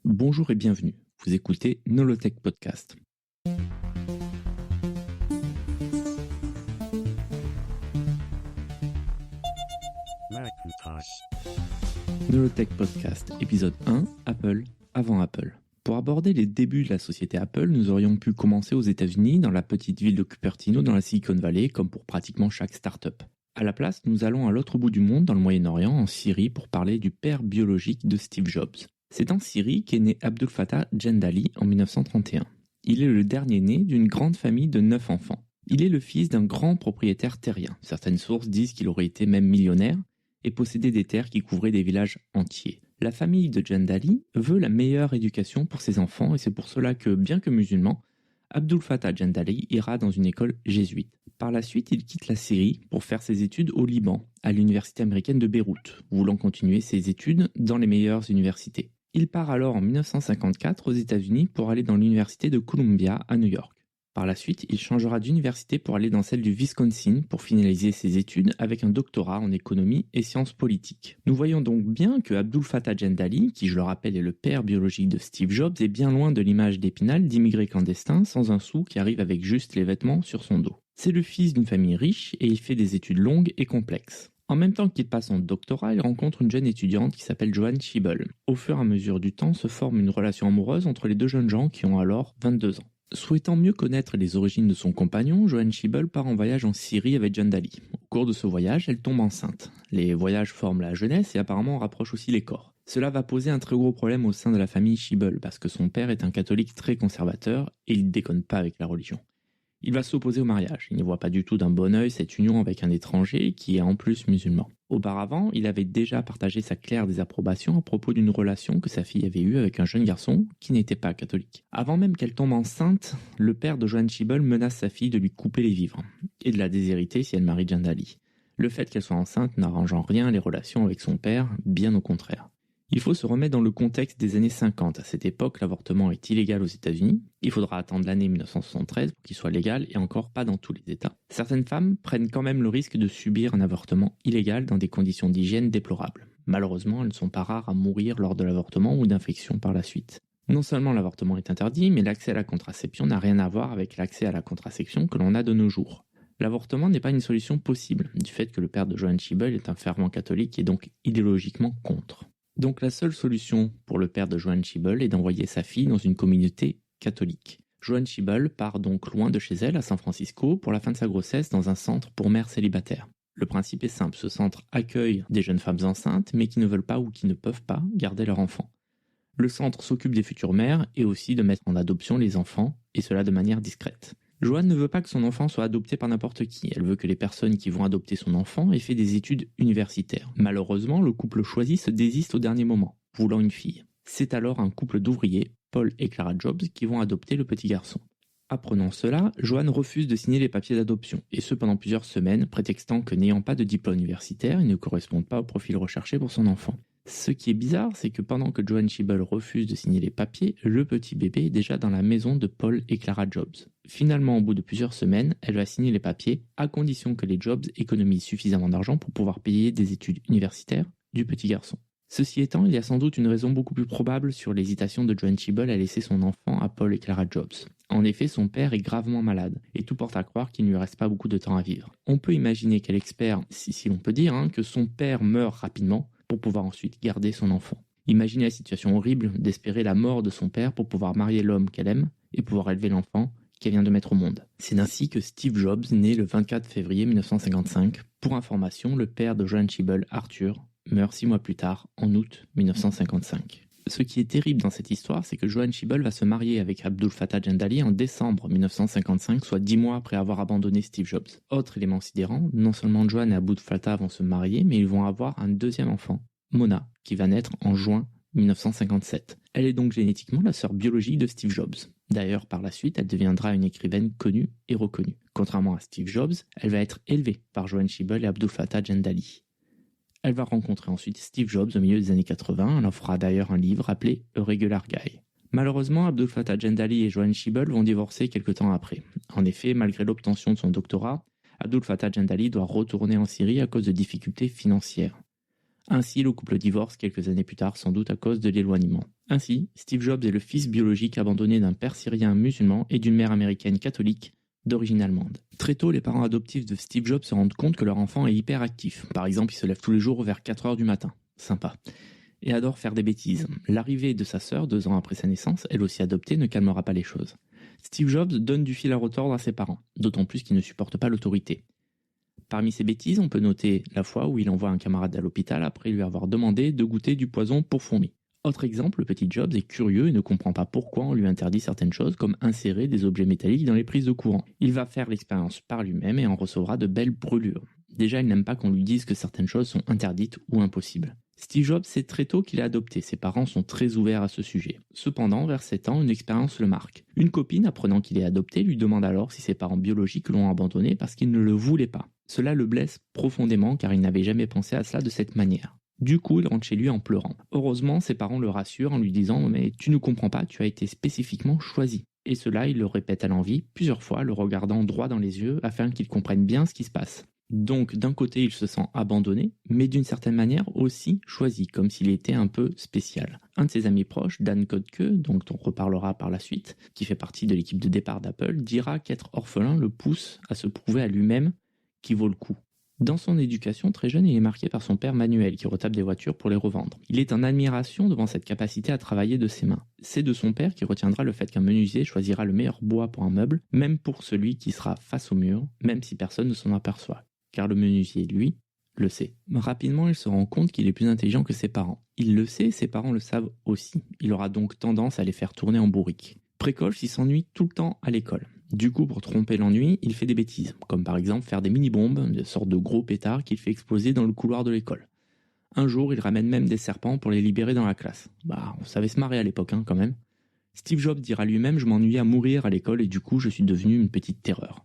Bonjour et bienvenue, vous écoutez Nolotech Podcast. Nolotech Podcast, épisode 1, Apple, avant Apple. Pour aborder les débuts de la société Apple, nous aurions pu commencer aux États-Unis, dans la petite ville de Cupertino, dans la Silicon Valley, comme pour pratiquement chaque start-up. À la place, nous allons à l'autre bout du monde, dans le Moyen-Orient, en Syrie, pour parler du père biologique de Steve Jobs. C'est en Syrie qu'est né Abdul Fattah Jendali en 1931. Il est le dernier né d'une grande famille de 9 enfants. Il est le fils d'un grand propriétaire terrien. Certaines sources disent qu'il aurait été même millionnaire et possédait des terres qui couvraient des villages entiers. La famille de Jendali veut la meilleure éducation pour ses enfants et c'est pour cela que, bien que musulman, Abdul Fattah Jendali ira dans une école jésuite. Par la suite, il quitte la Syrie pour faire ses études au Liban, à l'université américaine de Beyrouth, voulant continuer ses études dans les meilleures universités. Il part alors en 1954 aux États-Unis pour aller dans l'université de Columbia à New York. Par la suite, il changera d'université pour aller dans celle du Wisconsin pour finaliser ses études avec un doctorat en économie et sciences politiques. Nous voyons donc bien que Abdul Fattah Jendali, qui je le rappelle est le père biologique de Steve Jobs, est bien loin de l'image d'Épinal d'immigré clandestin sans un sou qui arrive avec juste les vêtements sur son dos. C'est le fils d'une famille riche et il fait des études longues et complexes. En même temps qu'il passe son doctorat, il rencontre une jeune étudiante qui s'appelle Joanne Schiebel. Au fur et à mesure du temps se forme une relation amoureuse entre les deux jeunes gens qui ont alors 22 ans. Souhaitant mieux connaître les origines de son compagnon, Joanne Schiebel part en voyage en Syrie avec Jendali. Au cours de ce voyage, elle tombe enceinte. Les voyages forment la jeunesse et apparemment rapprochent aussi les corps. Cela va poser un très gros problème au sein de la famille Schiebel parce que son père est un catholique très conservateur et il ne déconne pas avec la religion. Il va s'opposer au mariage. Il ne voit pas du tout d'un bon œil cette union avec un étranger qui est en plus musulman. Auparavant, il avait déjà partagé sa claire désapprobation à propos d'une relation que sa fille avait eue avec un jeune garçon qui n'était pas catholique. Avant même qu'elle tombe enceinte, le père de Joanne Schiebel menace sa fille de lui couper les vivres et de la déshériter si elle marie Jendali. Le fait qu'elle soit enceinte n'arrange en rien les relations avec son père, bien au contraire. Il faut se remettre dans le contexte des années 50. À cette époque, l'avortement est illégal aux États-Unis. Il faudra attendre l'année 1973 pour qu'il soit légal et encore pas dans tous les États. Certaines femmes prennent quand même le risque de subir un avortement illégal dans des conditions d'hygiène déplorables. Malheureusement, elles ne sont pas rares à mourir lors de l'avortement ou d'infections par la suite. Non seulement l'avortement est interdit, mais l'accès à la contraception n'a rien à voir avec l'accès à la contraception que l'on a de nos jours. L'avortement n'est pas une solution possible, du fait que le père de Joanne Schiebel est un fervent catholique et donc idéologiquement contre. Donc la seule solution pour le père de Joanne Schiebel est d'envoyer sa fille dans une communauté catholique. Joanne Schiebel part donc loin de chez elle, à San Francisco, pour la fin de sa grossesse dans un centre pour mères célibataires. Le principe est simple, ce centre accueille des jeunes femmes enceintes mais qui ne veulent pas ou qui ne peuvent pas garder leur enfant. Le centre s'occupe des futures mères et aussi de mettre en adoption les enfants, et cela de manière discrète. Joanne ne veut pas que son enfant soit adopté par n'importe qui. Elle veut que les personnes qui vont adopter son enfant aient fait des études universitaires. Malheureusement, le couple choisi se désiste au dernier moment, voulant une fille. C'est alors un couple d'ouvriers, Paul et Clara Jobs, qui vont adopter le petit garçon. Apprenant cela, Joanne refuse de signer les papiers d'adoption, et ce pendant plusieurs semaines, prétextant que n'ayant pas de diplôme universitaire, il ne correspond pas au profil recherché pour son enfant. Ce qui est bizarre, c'est que pendant que Joanne Schiebel refuse de signer les papiers, le petit bébé est déjà dans la maison de Paul et Clara Jobs. Finalement, au bout de plusieurs semaines, elle va signer les papiers, à condition que les Jobs économisent suffisamment d'argent pour pouvoir payer des études universitaires du petit garçon. Ceci étant, il y a sans doute une raison beaucoup plus probable sur l'hésitation de Joanne Schiebel à laisser son enfant à Paul et Clara Jobs. En effet, son père est gravement malade, et tout porte à croire qu'il ne lui reste pas beaucoup de temps à vivre. On peut imaginer qu'elle espère, si l'on peut dire, que son père meurt rapidement, pour pouvoir ensuite garder son enfant. Imaginez la situation horrible d'espérer la mort de son père pour pouvoir marier l'homme qu'elle aime et pouvoir élever l'enfant qu'elle vient de mettre au monde. C'est ainsi que Steve Jobs naît le 24 février 1955. Pour information, le père de Joanne Schiebel, Arthur, meurt 6 mois plus tard, en août 1955. Ce qui est terrible dans cette histoire, c'est que Joanne Schiebel va se marier avec Abdul Fattah Jendali en décembre 1955, soit 10 mois après avoir abandonné Steve Jobs. Autre élément sidérant, non seulement Joanne et Abdul Fattah vont se marier, mais ils vont avoir un deuxième enfant, Mona, qui va naître en juin 1957. Elle est donc génétiquement la sœur biologique de Steve Jobs. D'ailleurs, par la suite, elle deviendra une écrivaine connue et reconnue. Contrairement à Steve Jobs, elle va être élevée par Joanne Schiebel et Abdul Fattah Jendali. Elle va rencontrer ensuite Steve Jobs au milieu des années 80, elle en fera d'ailleurs un livre appelé A Regular Guy. Malheureusement, Abdul Fattah Jendali et Joanne Schiebel vont divorcer quelque temps après. En effet, malgré l'obtention de son doctorat, Abdul Fattah Jendali doit retourner en Syrie à cause de difficultés financières. Ainsi, le couple divorce quelques années plus tard, sans doute à cause de l'éloignement. Ainsi, Steve Jobs est le fils biologique abandonné d'un père syrien musulman et d'une mère américaine catholique d'origine allemande. Très tôt, les parents adoptifs de Steve Jobs se rendent compte que leur enfant est hyperactif. Par exemple, il se lève tous les jours vers 4 heures du matin. Sympa. Et adore faire des bêtises. L'arrivée de sa sœur, 2 ans après sa naissance, elle aussi adoptée, ne calmera pas les choses. Steve Jobs donne du fil à retordre à ses parents, d'autant plus qu'il ne supporte pas l'autorité. Parmi ces bêtises, on peut noter la fois où il envoie un camarade à l'hôpital après lui avoir demandé de goûter du poison pour fourmis. Autre exemple, le petit Jobs est curieux et ne comprend pas pourquoi on lui interdit certaines choses comme insérer des objets métalliques dans les prises de courant. Il va faire l'expérience par lui-même et en recevra de belles brûlures. Déjà, il n'aime pas qu'on lui dise que certaines choses sont interdites ou impossibles. Steve Jobs sait très tôt qu'il est adopté, ses parents sont très ouverts à ce sujet. Cependant, vers 7 ans, une expérience le marque. Une copine, apprenant qu'il est adopté, lui demande alors si ses parents biologiques l'ont abandonné parce qu'ils ne le voulaient pas. Cela le blesse profondément car il n'avait jamais pensé à cela de cette manière. Du coup, il rentre chez lui en pleurant. Heureusement, ses parents le rassurent en lui disant « Mais tu ne comprends pas, tu as été spécifiquement choisi ». Et cela, il le répète à l'envi, plusieurs fois, le regardant droit dans les yeux afin qu'il comprenne bien ce qui se passe. Donc, d'un côté, il se sent abandonné, mais d'une certaine manière aussi choisi, comme s'il était un peu spécial. Un de ses amis proches, Dan Kottke, dont on reparlera par la suite, qui fait partie de l'équipe de départ d'Apple, dira qu'être orphelin le pousse à se prouver à lui-même qu'il vaut le coup. Dans son éducation, très jeune, il est marqué par son père Manuel, qui retape des voitures pour les revendre. Il est en admiration devant cette capacité à travailler de ses mains. C'est de son père qu'il retiendra le fait qu'un menuisier choisira le meilleur bois pour un meuble, même pour celui qui sera face au mur, même si personne ne s'en aperçoit. Car le menuisier, lui, le sait. Rapidement, il se rend compte qu'il est plus intelligent que ses parents. Il le sait, ses parents le savent aussi. Il aura donc tendance à les faire tourner en bourrique. Précoce, il s'ennuie tout le temps à l'école. Du coup, pour tromper l'ennui, il fait des bêtises, comme par exemple faire des mini-bombes, des sortes de gros pétards qu'il fait exploser dans le couloir de l'école. Un jour, il ramène même des serpents pour les libérer dans la classe. On savait se marrer à l'époque, quand même. Steve Jobs dira lui-même « Je m'ennuyais à mourir à l'école et du coup, je suis devenu une petite terreur ».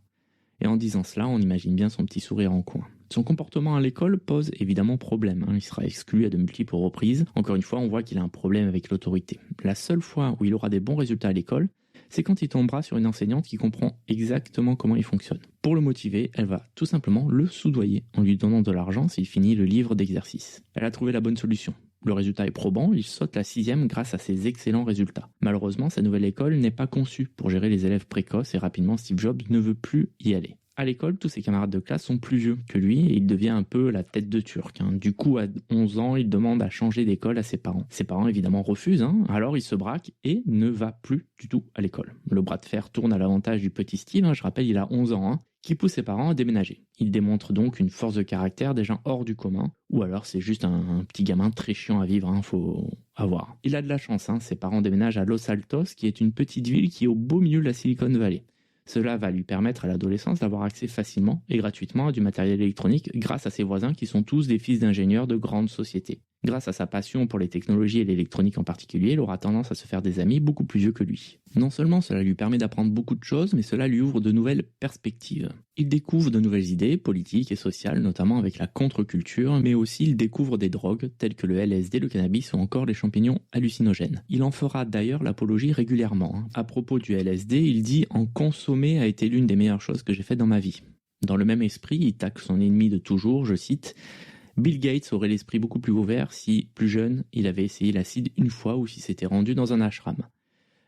Et en disant cela, on imagine bien son petit sourire en coin. Son comportement à l'école pose évidemment problème. Il sera exclu à de multiples reprises. Encore une fois, on voit qu'il a un problème avec l'autorité. La seule fois où il aura des bons résultats à l'école, c'est quand il tombera sur une enseignante qui comprend exactement comment il fonctionne. Pour le motiver, elle va tout simplement le soudoyer en lui donnant de l'argent s'il finit le livre d'exercice. Elle a trouvé la bonne solution. Le résultat est probant, il saute la 6e grâce à ses excellents résultats. Malheureusement, sa nouvelle école n'est pas conçue pour gérer les élèves précoces et rapidement Steve Jobs ne veut plus y aller. À l'école, tous ses camarades de classe sont plus vieux que lui et il devient un peu la tête de turc. Du coup, à 11 ans, il demande à changer d'école à ses parents. Ses parents, évidemment, refusent, alors il se braque et ne va plus du tout à l'école. Le bras de fer tourne à l'avantage du petit Steve, je rappelle, il a 11 ans, qui pousse ses parents à déménager. Il démontre donc une force de caractère déjà hors du commun, ou alors c'est juste un petit gamin très chiant à vivre, faut avoir. Il a de la chance, ses parents déménagent à Los Altos, qui est une petite ville qui est au beau milieu de la Silicon Valley. Cela va lui permettre à l'adolescence d'avoir accès facilement et gratuitement à du matériel électronique grâce à ses voisins qui sont tous des fils d'ingénieurs de grandes sociétés. Grâce à sa passion pour les technologies et l'électronique en particulier, il aura tendance à se faire des amis beaucoup plus vieux que lui. Non seulement cela lui permet d'apprendre beaucoup de choses, mais cela lui ouvre de nouvelles perspectives. Il découvre de nouvelles idées politiques et sociales, notamment avec la contre-culture, mais aussi il découvre des drogues telles que le LSD, le cannabis ou encore les champignons hallucinogènes. Il en fera d'ailleurs l'apologie régulièrement. À propos du LSD, il dit « En consommer a été l'une des meilleures choses que j'ai faites dans ma vie ». Dans le même esprit, il tacle son ennemi de toujours, je cite « Bill Gates aurait l'esprit beaucoup plus ouvert si, plus jeune, il avait essayé l'acide une fois ou s'il s'était rendu dans un ashram. »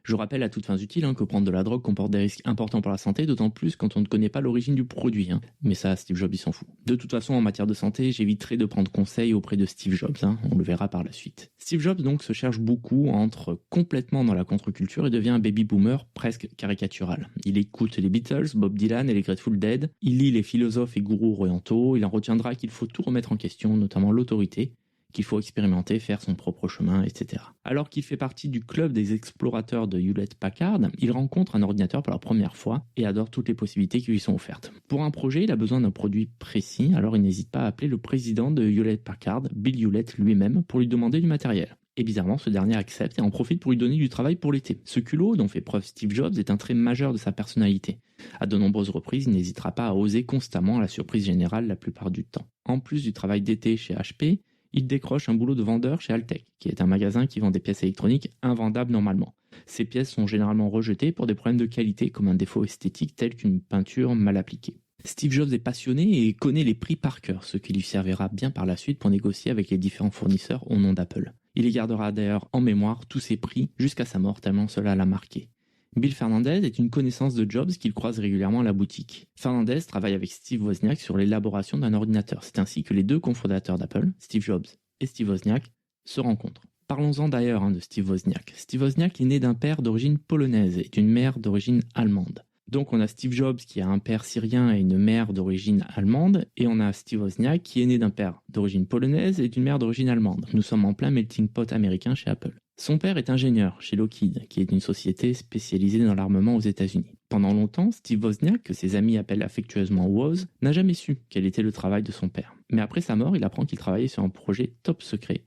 Je rappelle à toutes fins utiles que prendre de la drogue comporte des risques importants pour la santé, d'autant plus quand on ne connaît pas l'origine du produit. Mais ça, Steve Jobs, il s'en fout. De toute façon, en matière de santé, j'éviterai de prendre conseil auprès de Steve Jobs. On le verra par la suite. Steve Jobs donc se cherche beaucoup, entre complètement dans la contre-culture et devient un baby-boomer presque caricatural. Il écoute les Beatles, Bob Dylan et les Grateful Dead. Il lit les philosophes et gourous orientaux. Il en retiendra qu'il faut tout remettre en question, notamment l'autorité, qu'il faut expérimenter, faire son propre chemin, etc. Alors qu'il fait partie du club des explorateurs de Hewlett-Packard, il rencontre un ordinateur pour la première fois et adore toutes les possibilités qui lui sont offertes. Pour un projet, il a besoin d'un produit précis, alors il n'hésite pas à appeler le président de Hewlett-Packard, Bill Hewlett lui-même, pour lui demander du matériel. Et bizarrement, ce dernier accepte et en profite pour lui donner du travail pour l'été. Ce culot dont fait preuve Steve Jobs est un trait majeur de sa personnalité. À de nombreuses reprises, il n'hésitera pas à oser constamment à la surprise générale la plupart du temps. En plus du travail d'été chez HP, il décroche un boulot de vendeur chez Altec, qui est un magasin qui vend des pièces électroniques invendables normalement. Ces pièces sont généralement rejetées pour des problèmes de qualité comme un défaut esthétique tel qu'une peinture mal appliquée. Steve Jobs est passionné et connaît les prix par cœur, ce qui lui servira bien par la suite pour négocier avec les différents fournisseurs au nom d'Apple. Il les gardera d'ailleurs en mémoire tous ses prix jusqu'à sa mort tellement cela l'a marqué. Bill Fernandez est une connaissance de Jobs qu'il croise régulièrement à la boutique. Fernandez travaille avec Steve Wozniak sur l'élaboration d'un ordinateur. C'est ainsi que les deux cofondateurs d'Apple, Steve Jobs et Steve Wozniak, se rencontrent. Parlons-en d'ailleurs de Steve Wozniak. Steve Wozniak est né d'un père d'origine polonaise et d'une mère d'origine allemande. Donc on a Steve Jobs qui a un père syrien et une mère d'origine allemande, et on a Steve Wozniak qui est né d'un père d'origine polonaise et d'une mère d'origine allemande. Nous sommes en plein melting pot américain chez Apple. Son père est ingénieur chez Lockheed, qui est une société spécialisée dans l'armement aux États-Unis. Pendant longtemps, Steve Wozniak, que ses amis appellent affectueusement Woz, n'a jamais su quel était le travail de son père. Mais après sa mort, il apprend qu'il travaillait sur un projet top secret,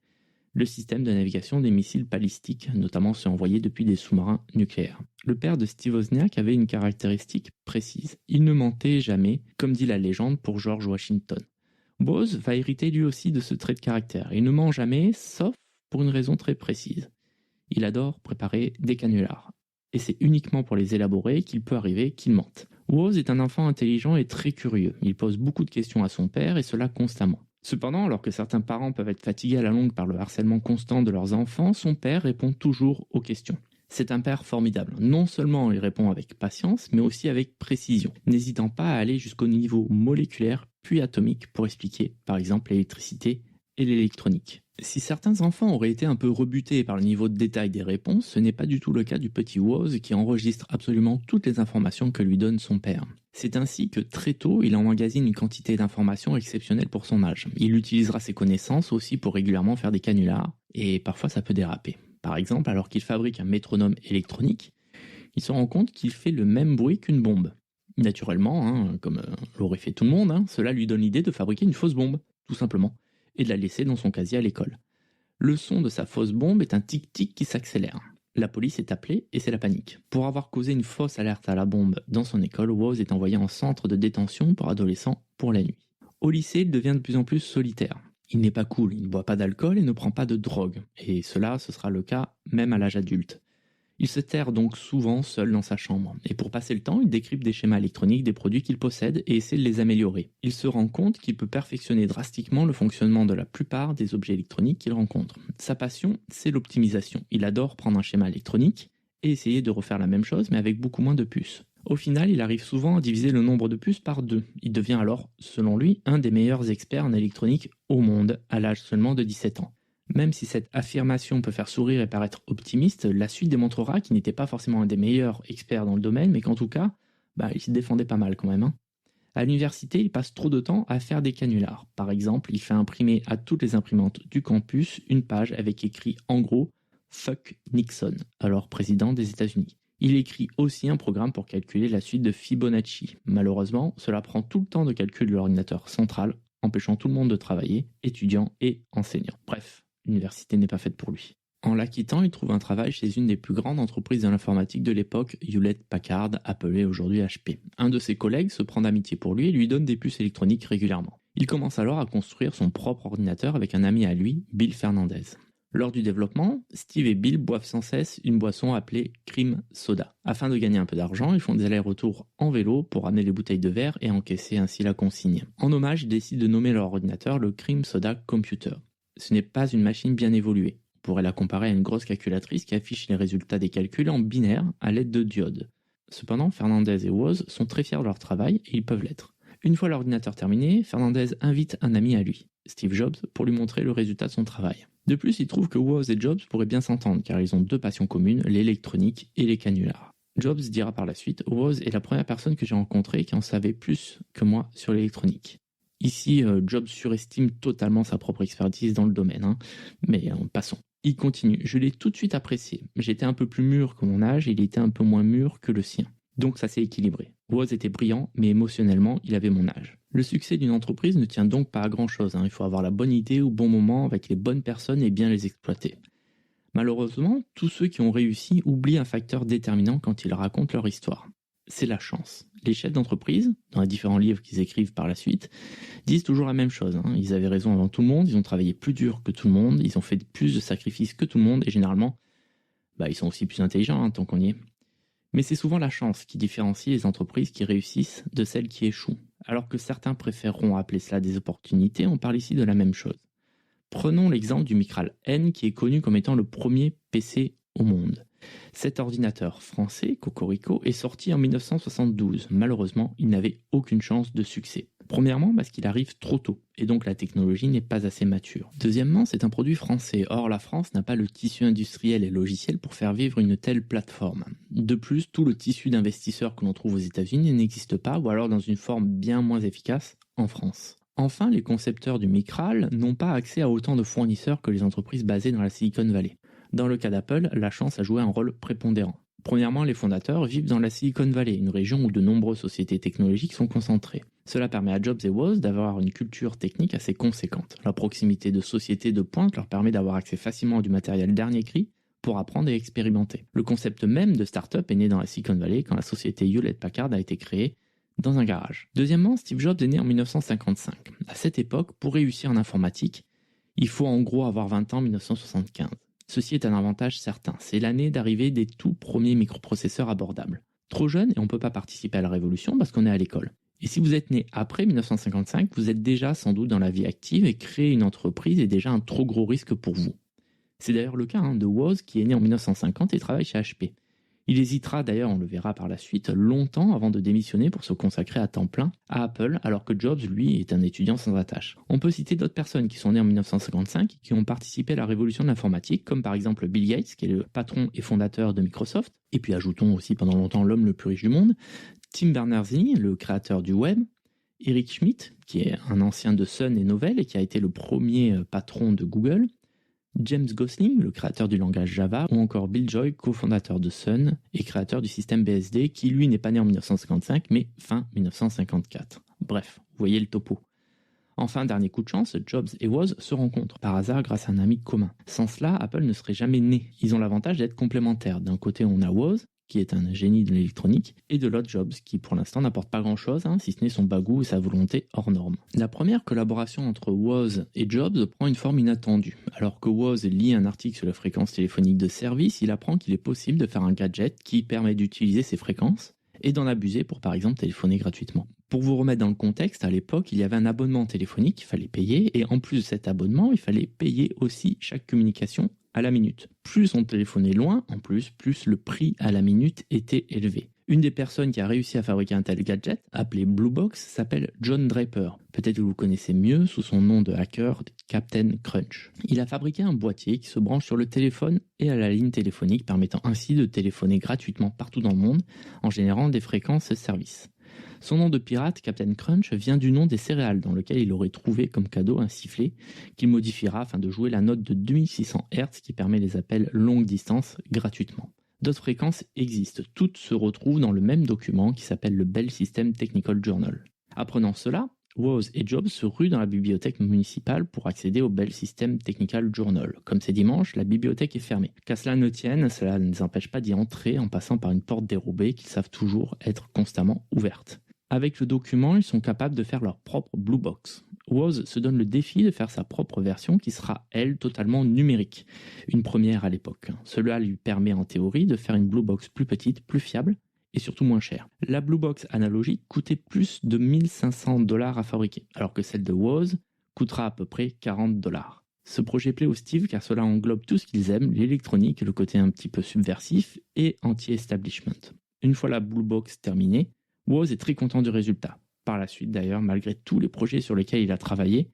le système de navigation des missiles balistiques, notamment ceux envoyés depuis des sous-marins nucléaires. Le père de Steve Wozniak avait une caractéristique précise. Il ne mentait jamais, comme dit la légende pour George Washington. Woz va hériter lui aussi de ce trait de caractère. Il ne ment jamais, sauf pour une raison très précise. Il adore préparer des canulars. Et c'est uniquement pour les élaborer qu'il peut arriver qu'il mente. Woz est un enfant intelligent et très curieux. Il pose beaucoup de questions à son père et cela constamment. Cependant, alors que certains parents peuvent être fatigués à la longue par le harcèlement constant de leurs enfants, son père répond toujours aux questions. C'est un père formidable. Non seulement il répond avec patience, mais aussi avec précision, n'hésitant pas à aller jusqu'au niveau moléculaire puis atomique pour expliquer, par exemple, l'électricité et l'électronique. Si certains enfants auraient été un peu rebutés par le niveau de détail des réponses, ce n'est pas du tout le cas du petit Woz qui enregistre absolument toutes les informations que lui donne son père. C'est ainsi que très tôt, il emmagasine une quantité d'informations exceptionnelle pour son âge. Il utilisera ses connaissances aussi pour régulièrement faire des canulars, et parfois ça peut déraper. Par exemple, alors qu'il fabrique un métronome électronique, il se rend compte qu'il fait le même bruit qu'une bombe. Naturellement, comme l'aurait fait tout le monde, cela lui donne l'idée de fabriquer une fausse bombe, tout simplement, et de la laisser dans son casier à l'école. Le son de sa fausse bombe est un tic-tic qui s'accélère. La police est appelée et c'est la panique. Pour avoir causé une fausse alerte à la bombe dans son école, Woz est envoyé en centre de détention pour adolescents pour la nuit. Au lycée, il devient de plus en plus solitaire. Il n'est pas cool, il ne boit pas d'alcool et ne prend pas de drogue. Et cela, ce sera le cas même à l'âge adulte. Il se terre donc souvent seul dans sa chambre. Et pour passer le temps, il décrypte des schémas électroniques des produits qu'il possède et essaie de les améliorer. Il se rend compte qu'il peut perfectionner drastiquement le fonctionnement de la plupart des objets électroniques qu'il rencontre. Sa passion, c'est l'optimisation. Il adore prendre un schéma électronique et essayer de refaire la même chose mais avec beaucoup moins de puces. Au final, il arrive souvent à diviser le nombre de puces par 2. Il devient alors, selon lui, un des meilleurs experts en électronique au monde à l'âge seulement de 17 ans. Même si cette affirmation peut faire sourire et paraître optimiste, la suite démontrera qu'il n'était pas forcément un des meilleurs experts dans le domaine, mais qu'en tout cas, il se défendait pas mal quand même. À l'université, il passe trop de temps à faire des canulars. Par exemple, il fait imprimer à toutes les imprimantes du campus une page avec écrit en gros « Fuck Nixon », alors président des États-Unis. Il écrit aussi un programme pour calculer la suite de Fibonacci. Malheureusement, cela prend tout le temps de calcul de l'ordinateur central, empêchant tout le monde de travailler, étudiants et enseignants. Bref. L'université n'est pas faite pour lui. En la quittant, il trouve un travail chez une des plus grandes entreprises de l'informatique de l'époque, Hewlett-Packard, appelée aujourd'hui HP. Un de ses collègues se prend d'amitié pour lui et lui donne des puces électroniques régulièrement. Il commence alors à construire son propre ordinateur avec un ami à lui, Bill Fernandez. Lors du développement, Steve et Bill boivent sans cesse une boisson appelée Cream Soda. Afin de gagner un peu d'argent, ils font des allers-retours en vélo pour ramener les bouteilles de verre et encaisser ainsi la consigne. En hommage, ils décident de nommer leur ordinateur le Cream Soda Computer. Ce n'est pas une machine bien évoluée. On pourrait la comparer à une grosse calculatrice qui affiche les résultats des calculs en binaire à l'aide de diodes. Cependant, Fernandez et Woz sont très fiers de leur travail et ils peuvent l'être. Une fois l'ordinateur terminé, Fernandez invite un ami à lui, Steve Jobs, pour lui montrer le résultat de son travail. De plus, il trouve que Woz et Jobs pourraient bien s'entendre car ils ont deux passions communes, l'électronique et les canulars. Jobs dira par la suite « Woz est la première personne que j'ai rencontrée qui en savait plus que moi sur l'électronique ». Ici, Jobs surestime totalement sa propre expertise dans le domaine, mais passons. Il continue. Je l'ai tout de suite apprécié. J'étais un peu plus mûr que mon âge et il était un peu moins mûr que le sien. Donc ça s'est équilibré. Woz était brillant, mais émotionnellement, il avait mon âge. Le succès d'une entreprise ne tient donc pas à grand-chose. Il faut avoir la bonne idée au bon moment avec les bonnes personnes et bien les exploiter. Malheureusement, tous ceux qui ont réussi oublient un facteur déterminant quand ils racontent leur histoire. C'est la chance. Les chefs d'entreprise, dans les différents livres qu'ils écrivent par la suite, disent toujours la même chose. Ils avaient raison avant tout le monde, ils ont travaillé plus dur que tout le monde, ils ont fait plus de sacrifices que tout le monde, et généralement, ils sont aussi plus intelligents, tant qu'on y est. Mais c'est souvent la chance qui différencie les entreprises qui réussissent de celles qui échouent. Alors que certains préféreront appeler cela des opportunités, on parle ici de la même chose. Prenons l'exemple du Micral N qui est connu comme étant le premier PC au monde. Cet ordinateur français, Cocorico, est sorti en 1972. Malheureusement, il n'avait aucune chance de succès. Premièrement, parce qu'il arrive trop tôt, et donc la technologie n'est pas assez mature. Deuxièmement, c'est un produit français. Or, la France n'a pas le tissu industriel et logiciel pour faire vivre une telle plateforme. De plus, tout le tissu d'investisseurs que l'on trouve aux États-Unis n'existe pas, ou alors dans une forme bien moins efficace, en France. Enfin, les concepteurs du Micral n'ont pas accès à autant de fournisseurs que les entreprises basées dans la Silicon Valley. Dans le cas d'Apple, la chance a joué un rôle prépondérant. Premièrement, les fondateurs vivent dans la Silicon Valley, une région où de nombreuses sociétés technologiques sont concentrées. Cela permet à Jobs et Woz d'avoir une culture technique assez conséquente. La proximité de sociétés de pointe leur permet d'avoir accès facilement à du matériel dernier cri pour apprendre et expérimenter. Le concept même de start-up est né dans la Silicon Valley quand la société Hewlett-Packard a été créée dans un garage. Deuxièmement, Steve Jobs est né en 1955. À cette époque, pour réussir en informatique, il faut en gros avoir 20 ans en 1975. Ceci est un avantage certain, c'est l'année d'arrivée des tout premiers microprocesseurs abordables. Trop jeune et on ne peut pas participer à la révolution parce qu'on est à l'école. Et si vous êtes né après 1955, vous êtes déjà sans doute dans la vie active et créer une entreprise est déjà un trop gros risque pour vous. C'est d'ailleurs le cas de Woz qui est né en 1950 et travaille chez HP. Il hésitera d'ailleurs, on le verra par la suite, longtemps avant de démissionner pour se consacrer à temps plein à Apple, alors que Jobs, lui, est un étudiant sans attache. On peut citer d'autres personnes qui sont nées en 1955 et qui ont participé à la révolution de l'informatique, comme par exemple Bill Gates, qui est le patron et fondateur de Microsoft, et puis ajoutons aussi pendant longtemps l'homme le plus riche du monde, Tim Berners-Lee, le créateur du web, Eric Schmidt, qui est un ancien de Sun et Novell et qui a été le premier patron de Google, James Gosling, le créateur du langage Java, ou encore Bill Joy, cofondateur de Sun et créateur du système BSD, qui lui n'est pas né en 1955, mais fin 1954. Bref, vous voyez le topo. Enfin, dernier coup de chance, Jobs et Woz se rencontrent par hasard grâce à un ami commun. Sans cela, Apple ne serait jamais né. Ils ont l'avantage d'être complémentaires. D'un côté, on a Woz, qui est un génie de l'électronique, et de l'autre Jobs, qui pour l'instant n'apporte pas grand-chose, si ce n'est son bagou et sa volonté hors norme. La première collaboration entre Woz et Jobs prend une forme inattendue. Alors que Woz lit un article sur les fréquences téléphoniques de service, il apprend qu'il est possible de faire un gadget qui permet d'utiliser ces fréquences et d'en abuser pour par exemple téléphoner gratuitement. Pour vous remettre dans le contexte, à l'époque, il y avait un abonnement téléphonique qu'il fallait payer, et en plus de cet abonnement, il fallait payer aussi chaque communication à la minute. Plus on téléphonait loin, en plus le prix à la minute était élevé. Une des personnes qui a réussi à fabriquer un tel gadget, appelé Blue Box, s'appelle John Draper. Peut-être que vous connaissez mieux sous son nom de hacker, Captain Crunch. Il a fabriqué un boîtier qui se branche sur le téléphone et à la ligne téléphonique, permettant ainsi de téléphoner gratuitement partout dans le monde en générant des fréquences service. Son nom de pirate, Captain Crunch, vient du nom des céréales dans lequel il aurait trouvé comme cadeau un sifflet qu'il modifiera afin de jouer la note de 2600 Hz qui permet les appels longue distance gratuitement. D'autres fréquences existent, toutes se retrouvent dans le même document qui s'appelle le Bell System Technical Journal. Apprenant cela, Woz et Jobs se ruent dans la bibliothèque municipale pour accéder au Bell System Technical Journal. Comme c'est dimanche, la bibliothèque est fermée. Qu'à cela ne tienne, cela ne les empêche pas d'y entrer en passant par une porte dérobée qu'ils savent toujours être constamment ouverte. Avec le document, ils sont capables de faire leur propre Blue Box. Woz se donne le défi de faire sa propre version qui sera, elle, totalement numérique. Une première à l'époque. Cela lui permet en théorie de faire une Blue Box plus petite, plus fiable et surtout moins chère. La Blue Box analogique coûtait plus de 1500 $ à fabriquer, alors que celle de Woz coûtera à peu près 40 $. Ce projet plaît aux Steve car cela englobe tout ce qu'ils aiment, l'électronique, le côté un petit peu subversif et anti-establishment. Une fois la Blue Box terminée, Woz est très content du résultat. Par la suite d'ailleurs, malgré tous les projets sur lesquels il a travaillé,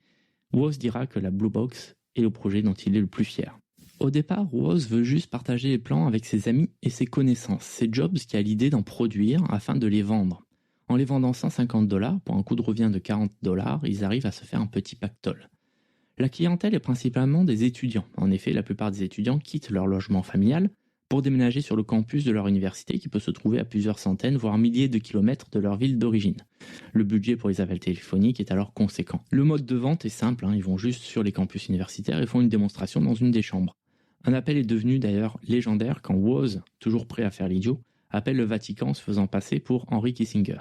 Woz dira que la Blue Box est le projet dont il est le plus fier. Au départ, Woz veut juste partager les plans avec ses amis et ses connaissances. C'est Jobs qui a l'idée d'en produire afin de les vendre. En les vendant 150 $ pour un coût de revient de 40 $, ils arrivent à se faire un petit pactole. La clientèle est principalement des étudiants. En effet, la plupart des étudiants quittent leur logement familial pour déménager sur le campus de leur université qui peut se trouver à plusieurs centaines, voire milliers de kilomètres de leur ville d'origine. Le budget pour les appels téléphoniques est alors conséquent. Le mode de vente est simple, ils vont juste sur les campus universitaires et font une démonstration dans une des chambres. Un appel est devenu d'ailleurs légendaire quand Woz, toujours prêt à faire l'idiot, appelle le Vatican en se faisant passer pour Henry Kissinger.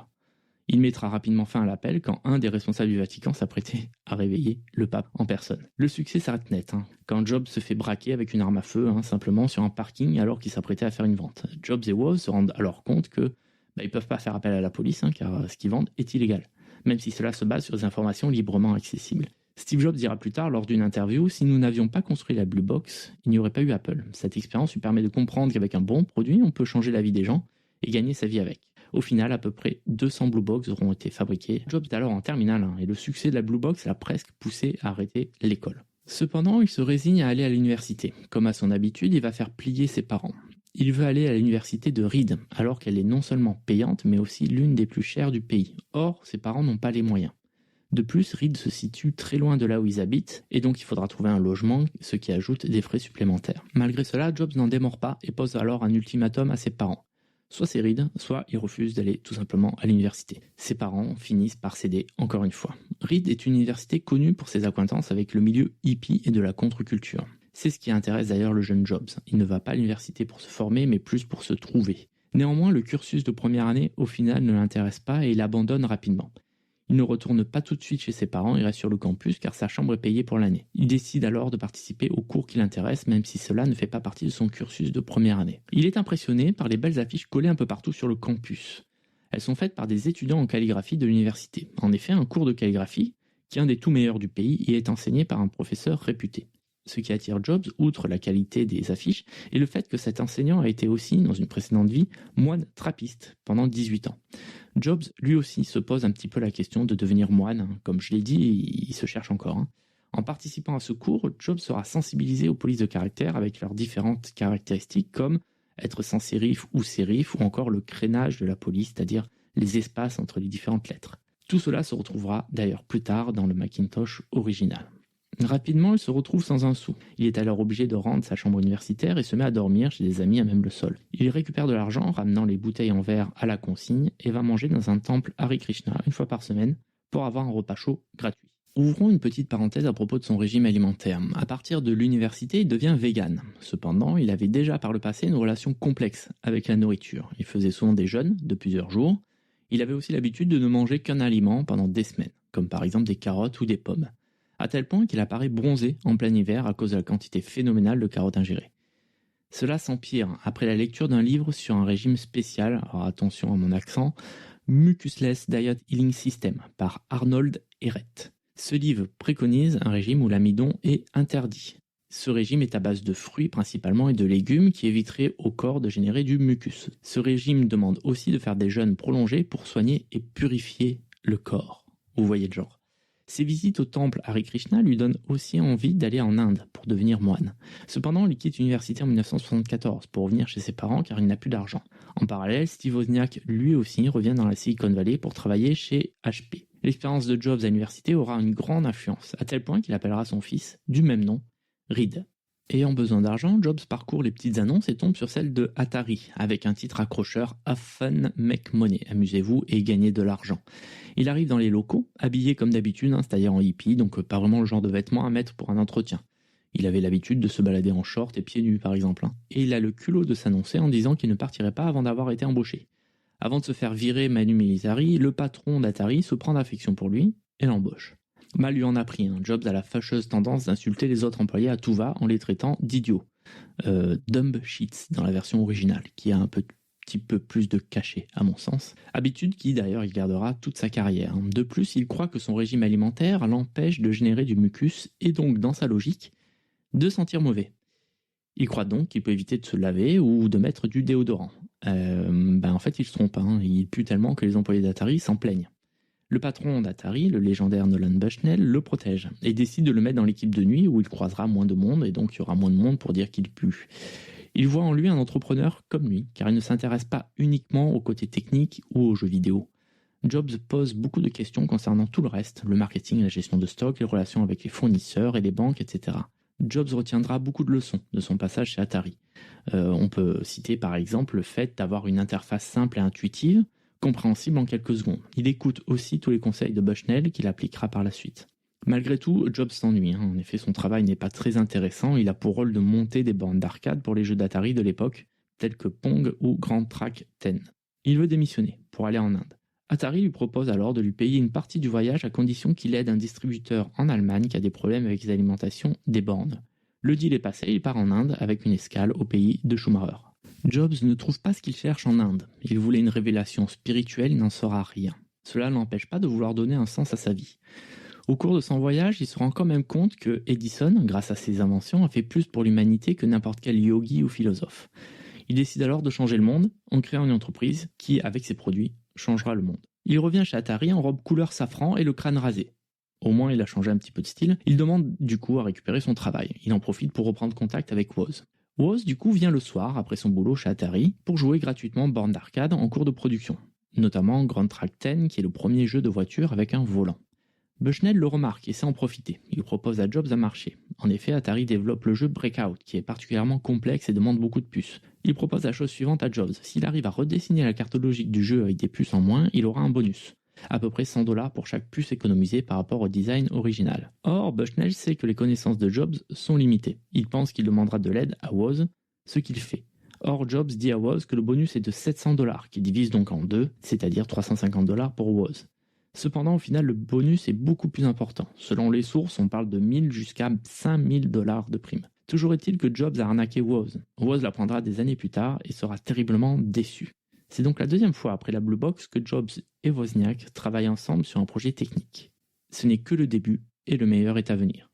Il mettra rapidement fin à l'appel quand un des responsables du Vatican s'apprêtait à réveiller le pape en personne. Le succès s'arrête net, quand Jobs se fait braquer avec une arme à feu, simplement sur un parking alors qu'il s'apprêtait à faire une vente. Jobs et Woz se rendent alors compte que ils peuvent pas faire appel à la police, car ce qu'ils vendent est illégal. même si cela se base sur des informations librement accessibles. Steve Jobs dira plus tard lors d'une interview « Si nous n'avions pas construit la Blue Box, il n'y aurait pas eu Apple. Cette expérience lui permet de comprendre qu'avec un bon produit, on peut changer la vie des gens et gagner sa vie avec. » Au final, à peu près 200 Blue Box auront été fabriquées. Jobs est alors en terminale 1 et le succès de la Blue Box l'a presque poussé à arrêter l'école. Cependant, il se résigne à aller à l'université. Comme à son habitude, il va faire plier ses parents. Il veut aller à l'université de Reed, alors qu'elle est non seulement payante, mais aussi l'une des plus chères du pays. Or, ses parents n'ont pas les moyens. De plus, Reed se situe très loin de là où ils habitent, et donc il faudra trouver un logement, ce qui ajoute des frais supplémentaires. Malgré cela, Jobs n'en démord pas et pose alors un ultimatum à ses parents. Soit c'est Reed, soit il refuse d'aller tout simplement à l'université. Ses parents finissent par céder encore une fois. Reed est une université connue pour ses accointances avec le milieu hippie et de la contre-culture. C'est ce qui intéresse d'ailleurs le jeune Jobs. Il ne va pas à l'université pour se former, mais plus pour se trouver. Néanmoins, le cursus de première année, au final, ne l'intéresse pas et il abandonne rapidement. Il ne retourne pas tout de suite chez ses parents, il reste sur le campus car sa chambre est payée pour l'année. Il décide alors de participer aux cours qui l'intéressent, même si cela ne fait pas partie de son cursus de première année. Il est impressionné par les belles affiches collées un peu partout sur le campus. Elles sont faites par des étudiants en calligraphie de l'université. En effet, un cours de calligraphie, qui est un des tout meilleurs du pays, y est enseigné par un professeur réputé. Ce qui attire Jobs, outre la qualité des affiches, est le fait que cet enseignant a été aussi, dans une précédente vie, moine trappiste pendant 18 ans. Jobs, lui aussi, se pose un petit peu la question de devenir moine. Comme je l'ai dit, il se cherche encore. En participant à ce cours, Jobs sera sensibilisé aux polices de caractère avec leurs différentes caractéristiques comme être sans sérif ou sérif, ou encore le crénage de la police, c'est-à-dire les espaces entre les différentes lettres. Tout cela se retrouvera d'ailleurs plus tard dans le Macintosh original. Rapidement, il se retrouve sans un sou. Il est alors obligé de rendre sa chambre universitaire et se met à dormir chez des amis à même le sol. Il récupère de l'argent en ramenant les bouteilles en verre à la consigne et va manger dans un temple Hare Krishna une fois par semaine pour avoir un repas chaud gratuit. Ouvrons une petite parenthèse à propos de son régime alimentaire. À partir de l'université, il devient vegan. Cependant, il avait déjà par le passé une relation complexe avec la nourriture. Il faisait souvent des jeûnes de plusieurs jours. Il avait aussi l'habitude de ne manger qu'un aliment pendant des semaines, comme par exemple des carottes ou des pommes. À tel point qu'il apparaît bronzé en plein hiver à cause de la quantité phénoménale de carottes ingérées. Cela s'empire après la lecture d'un livre sur un régime spécial, alors attention à mon accent, Mucusless Diet Healing System par Arnold Ehret. Ce livre préconise un régime où l'amidon est interdit. Ce régime est à base de fruits principalement et de légumes qui éviterait au corps de générer du mucus. Ce régime demande aussi de faire des jeûnes prolongés pour soigner et purifier le corps. Vous voyez le genre. Ses visites au temple Hare Krishna lui donnent aussi envie d'aller en Inde pour devenir moine. Cependant, il quitte l'université en 1974 pour revenir chez ses parents car il n'a plus d'argent. En parallèle, Steve Wozniak lui aussi revient dans la Silicon Valley pour travailler chez HP. L'expérience de Jobs à l'université aura une grande influence, à tel point qu'il appellera son fils, du même nom, Reed. Ayant besoin d'argent, Jobs parcourt les petites annonces et tombe sur celle de Atari, avec un titre accrocheur « Have fun, make money », amusez-vous et gagnez de l'argent. Il arrive dans les locaux, habillé comme d'habitude, c'est-à-dire en hippie, donc pas vraiment le genre de vêtements à mettre pour un entretien. Il avait l'habitude de se balader en short et pieds nus par exemple, et il a le culot de s'annoncer en disant qu'il ne partirait pas avant d'avoir été embauché. Avant de se faire virer Manu Militari, le patron d'Atari se prend d'affection pour lui et l'embauche. Mal lui en a pris, Jobs a la fâcheuse tendance d'insulter les autres employés à tout va en les traitant d'idiots. Dumb shits dans la version originale, qui a un petit peu plus de cachet à mon sens. Habitude qui d'ailleurs il gardera toute sa carrière. De plus, il croit que son régime alimentaire l'empêche de générer du mucus et donc, dans sa logique, de sentir mauvais. Il croit donc qu'il peut éviter de se laver ou de mettre du déodorant. En fait, il se trompe, il pue tellement que les employés d'Atari s'en plaignent. Le patron d'Atari, le légendaire Nolan Bushnell, le protège et décide de le mettre dans l'équipe de nuit où il croisera moins de monde et donc il y aura moins de monde pour dire qu'il pue. Il voit en lui un entrepreneur comme lui, car il ne s'intéresse pas uniquement au côté technique ou aux jeux vidéo. Jobs pose beaucoup de questions concernant tout le reste, le marketing, la gestion de stock, les relations avec les fournisseurs et les banques, etc. Jobs retiendra beaucoup de leçons de son passage chez Atari. On peut citer par exemple le fait d'avoir une interface simple et intuitive, compréhensible en quelques secondes. Il écoute aussi tous les conseils de Bushnell qu'il appliquera par la suite. Malgré tout, Jobs s'ennuie. En effet, son travail n'est pas très intéressant. Il a pour rôle de monter des bornes d'arcade pour les jeux d'Atari de l'époque, tels que Pong ou Grand Track 10. Il veut démissionner pour aller en Inde. Atari lui propose alors de lui payer une partie du voyage à condition qu'il aide un distributeur en Allemagne qui a des problèmes avec les alimentations des bornes. Le deal est passé, il part en Inde avec une escale au pays de Schumacher. Jobs ne trouve pas ce qu'il cherche en Inde. Il voulait une révélation spirituelle, il n'en saura rien. Cela n'empêche pas de vouloir donner un sens à sa vie. Au cours de son voyage, il se rend quand même compte que Edison, grâce à ses inventions, a fait plus pour l'humanité que n'importe quel yogi ou philosophe. Il décide alors de changer le monde en créant une entreprise qui, avec ses produits, changera le monde. Il revient chez Atari en robe couleur safran et le crâne rasé. Au moins, il a changé un petit peu de style. Il demande du coup à récupérer son travail. Il en profite pour reprendre contact avec Woz. Woz, du coup, vient le soir, après son boulot chez Atari, pour jouer gratuitement borne d'arcade en cours de production. Notamment Grand Track 10, qui est le premier jeu de voiture avec un volant. Bushnell le remarque et sait en profiter. Il propose à Jobs un marché. En effet, Atari développe le jeu Breakout, qui est particulièrement complexe et demande beaucoup de puces. Il propose la chose suivante à Jobs. S'il arrive à redessiner la carte logique du jeu avec des puces en moins, il aura un bonus. À peu près $100 pour chaque puce économisée par rapport au design original. Or, Bushnell sait que les connaissances de Jobs sont limitées. Il pense qu'il demandera de l'aide à Woz, ce qu'il fait. Or, Jobs dit à Woz que le bonus est de $700, qui divise donc en deux, c'est-à-dire $350 pour Woz. Cependant, au final, le bonus est beaucoup plus important. Selon les sources, on parle de 1000 jusqu'à $5000 de prime. Toujours est-il que Jobs a arnaqué Woz. Woz l'apprendra des années plus tard et sera terriblement déçu. C'est donc la deuxième fois après la Blue Box que Jobs et Wozniak travaillent ensemble sur un projet technique. Ce n'est que le début et le meilleur est à venir.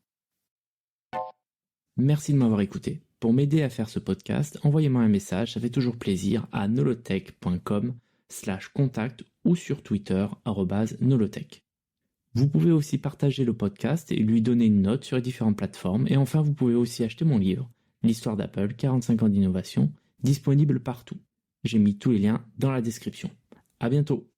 Merci de m'avoir écouté. Pour m'aider à faire ce podcast, envoyez-moi un message, ça fait toujours plaisir, à nolotech.com/contact ou sur Twitter @nolotech. Vous pouvez aussi partager le podcast et lui donner une note sur les différentes plateformes. Et enfin, vous pouvez aussi acheter mon livre, L'histoire d'Apple, 45 ans d'innovation, disponible partout. J'ai mis tous les liens dans la description. À bientôt.